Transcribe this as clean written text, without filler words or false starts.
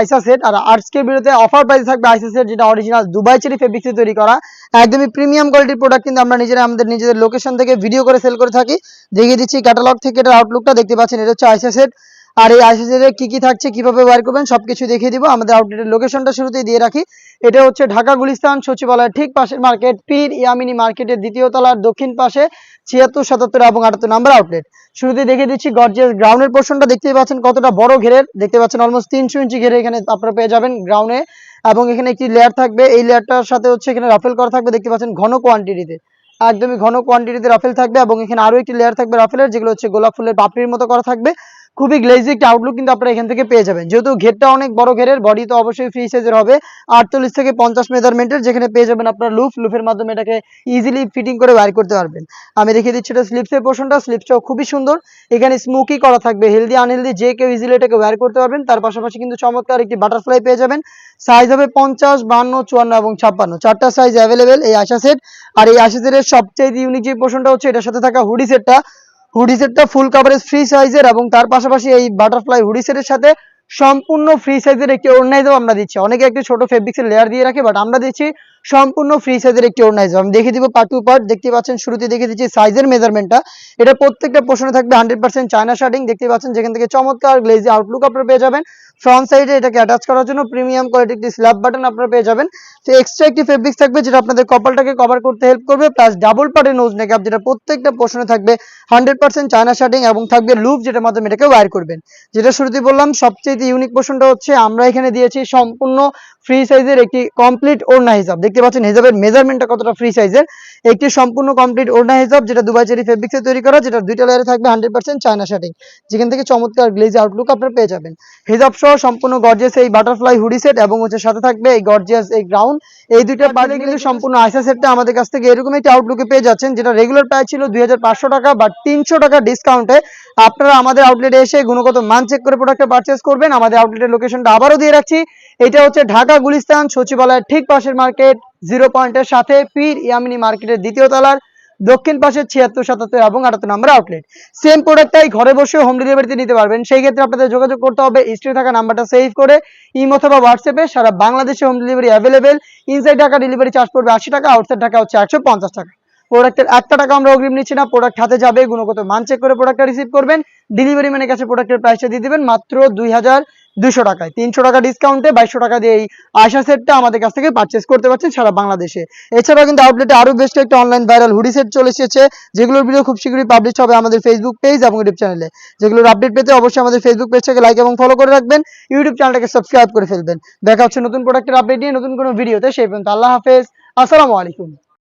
আইসা সেট। আর আজকের ভিডিওতে অফার প্রাইস থাকবে আইসা সেট, যেটা অরিজিনাল দুবাই চেরি ফেব্রিক্সে তৈরি করা একদমই প্রিমিয়াম কোয়ালিটির প্রোডাক্ট। কিন্তু আমরা নিজেরা আমাদের নিজেদের লোকেশন থেকে ভিডিও করে সেল করে থাকি। দেখিয়ে দিচ্ছি ক্যাটালগ থেকে এটার আউটলুকটা, দেখতে পাচ্ছেন এটা হচ্ছে আইসা সেট। আর এই আইসা সেটে কি কি থাকছে, কিভাবে ওয়্যার করবেন সবকিছু দেখিয়ে দিব। আমাদের আউটলেটের লোকেশনটা শুরুতেই দিয়ে রাখি। এটা হচ্ছে ঢাকা গুলিস্তান সচিবালয়ের ঠিক পাশের মার্কেট, পীর ইয়ামিনী মার্কেটের দ্বিতীয় তলার দক্ষিণ পাশে 76, 77 এবং 78 নাম্বার আউটলেট। শুরুতে দেখিয়ে দিচ্ছি গর্জিয়াস গ্রাউন্ডের পোর্শনটা, দেখতেই পাচ্ছেন কতটা বড় ঘেরের, দেখতে পাচ্ছেন অলমোস্ট 300 ইঞ্চি ঘেরে এখানে আপনারা পেয়ে যাবেন গ্রাউন্ডে। এবং এখানে একটি লেয়ার থাকবে, এই লেয়ারটার সাথে হচ্ছে এখানে রাফেল করা থাকবে, দেখতে পাচ্ছেন ঘন কোয়ান্টিটিতে, একদমই ঘন কোয়ান্টিটিতে রাফেল থাকবে। এবং এখানে আরো একটি লেয়ার থাকবে রাফেলের, যেগুলো হচ্ছে গোলাপ ফুলের পাপড়ির মতো করা থাকবে। খুবই গ্লেজি একটা আউটলুক কিন্তু আপনারা এখান থেকে পেয়ে যাবেন। যেহেতু ঘেরটা অনেক বড় ঘেরের, বডি তো অবশ্যই ফ্রি সাইজের হবে 48 থেকে 50 মেজারমেন্টের, যেখানে পেয়ে যাবেন আপনার লুফের মাধ্যমে এটাকে ইজিলি ফিটিং করে বাইর করতে পারবেন। আমি দেখিয়ে দিচ্ছি এটা স্লিপসের পোর্শনটা, স্লিপসটাও খুবই সুন্দর, এখানে স্মোকি করা থাকবে, হেলদি আনহেলদি যে কেউ ইজিলি এটাকে ওয়্যার করতে পারবেন। তার পাশাপাশি কিন্তু চমৎকার একটি বাটারফ্লাই পেয়ে যাবেন। সাইজ হবে 50, 52, 54 এবং 56, চারটা সাইজ অ্যাভেলেবেল এই আশা সেট। আর এই আশা সেটের সবচেয়ে ইউনিক যে পোর্শনটা হচ্ছে এটার সাথে থাকা হুডি সেটটা ফুল কাভারেজ ফ্রি সাইজের, এবং তার পাশাপাশি এই বাটারফ্লাই হুডি সেটের সাথে সম্পূর্ণ ফ্রি সাইজের একটি ওড়নাইজও আমরা দিচ্ছি। অনেকে একটি ছোট ফেব্রিক্সের লেয়ার দিয়ে রাখে, বাট আমরা দিচ্ছি সম্পূর্ণ ফ্রি সাইজের একটি ওড়নাইজ। আমি দেখিয়ে দিব পার্ট টু পার্ট, দেখতে পাচ্ছেন শুরুতে দেখিয়ে দিচ্ছি সাইজের মেজারমেন্টটা। এটা প্রত্যেকটা পোর্শনে থাকবে 100% চায়না শার্টিং, দেখতে পাচ্ছেন যেখান থেকে চমৎকার গ্লেজি আউটলুক আপনারা পেয়ে যাবেন। ফ্রন্ট সাইডে এটাকে অ্যাটাচ করার জন্য প্রিমিয়াম কোয়ালিটির একটি স্ল্যাব বাটন আপনারা পেয়ে যাবেন। তো এক্সট্রা একটি ফেব্রিক্স থাকবে যেটা আপনাদের কপালটাকে কভার করতে হেল্প করবে, প্লাস ডাবল পার্টের নোজ মেকআপ, যেটা প্রত্যেকটা পোর্শনে থাকবে 100% চায়না শার্টিং, এবং থাকবে লুপ, যেটার মাধ্যমে এটাকে ওয়্যার করবেন। যেটা শুরুতে বললাম সবচেয়ে ইউনিক পোর্শনটা হচ্ছে আমরা এখানে দিয়েছি সম্পূর্ণ ফ্রি সাইজের একটি কমপ্লিট ওড়না হিসাব, দেখতে পাচ্ছেন হিসাবের মেজারমেন্টটা কতটা ফ্রি সাইজের, একটি সম্পূর্ণ কমপ্লিট ওড়না হিসাব যেটা দুবাই চেরি ফেব্রিক্সে তৈরি করা, যেটা দুইটা লেয়ারে থাকবে 100% চায়না শার্টিং, যেখান থেকে চমৎকার গ্লেজি আউটলুক আপনারা পেয়ে যাবেন। হিজাব সহ সম্পূর্ণ গর্জিয়াস এই বাটারফ্লাই হুডি সেট, এবং হচ্ছে সাথে থাকবে এই গর্জিয়াস এই গ্রাউন্ড, এই দুইটা পার্টে কিন্তু সম্পূর্ণ আইসা সেটটা আমাদের কাছ থেকে এরকম একটি আউটলুকে পেয়ে যাচ্ছেন, যেটা রেগুলার প্রাইস ছিল 2500 টাকা, বাট 300 টাকা ডিসকাউন্টে আপনারা আমাদের আউটলেটে এসে গুণগত মান চেক করে প্রোডাক্টটা পারচেজ করবেন। আমাদের আউটলেটের লোকেশনটা আবারও দিয়ে রাখছি, এটা হচ্ছে ঢাকা গুলিস্তান সচিবালয়ের ঠিক পাশের মার্কেট, 0 পয়েন্টের সাথে পীর ইয়ামিনী মার্কেটের দ্বিতীয় তলার দক্ষিণ পাশে 76, 77 এবং 78 নম্বর আউটলেট। সেম প্রোডাক্টটাই ঘরে বসে হোম ডেলিভারিতে নিতে পারবেন। সেই ক্ষেত্রে আপনাদের যোগাযোগ করতে হবে স্ক্রিনে থাকা নাম্বারটা সেভ করে ইমো অথবা হোয়াটসঅ্যাপে। সারা বাংলাদেশে home delivery available. Inside Dhaka delivery charge পড়বে 80 টাকা, আউটসাইড ঢাকা হচ্ছে 150 টাকা। প্রোডাক্টের 1 টাকা আমরা অগ্রিম নিচ্ছি না, প্রোডাক্ট হাতে যাবে, গুণগত মান চেক করে প্রোডাক্টটা রিসিভ করবেন। ডেলিভারি ম্যানের কাছে প্রোডাক্টের প্রাইসটা দিয়ে দিবেন মাত্র 2200 টাকায়। 300 টাকা ডিসকাউন্টে 2200 টাকা দিয়ে এই আশা সেটটা আমাদের কাছ থেকে পারচেস করতে পারছেন সারা বাংলাদেশে। এছাড়াও কিন্তু আউটলেটে আরো বেশ একটা অনলাইন ভাইরাল হুডি সেট চলে এসেছে, যেগুলোর ভিডিও খুব শীঘ্রই পাবলিশ হবে আমাদের ফেসবুক পেজ এবং ইউটিউব চ্যানেলে। যেগুলোর আপডেট পেতে অবশ্যই আমাদের ফেসবুক পেজটাকে লাইক এবং ফলো করে রাখবেন, ইউটিউব চ্যানেলটাকে সাবস্ক্রাইব করে ফেলবেন। দেখা হচ্ছে নতুন প্রোডাক্টের আপডেট নিয়ে নতুন কোনো ভিডিওতে, সেই পর্যন্ত আল্লাহ হাফেজ, আসসালামু আলাইকুম।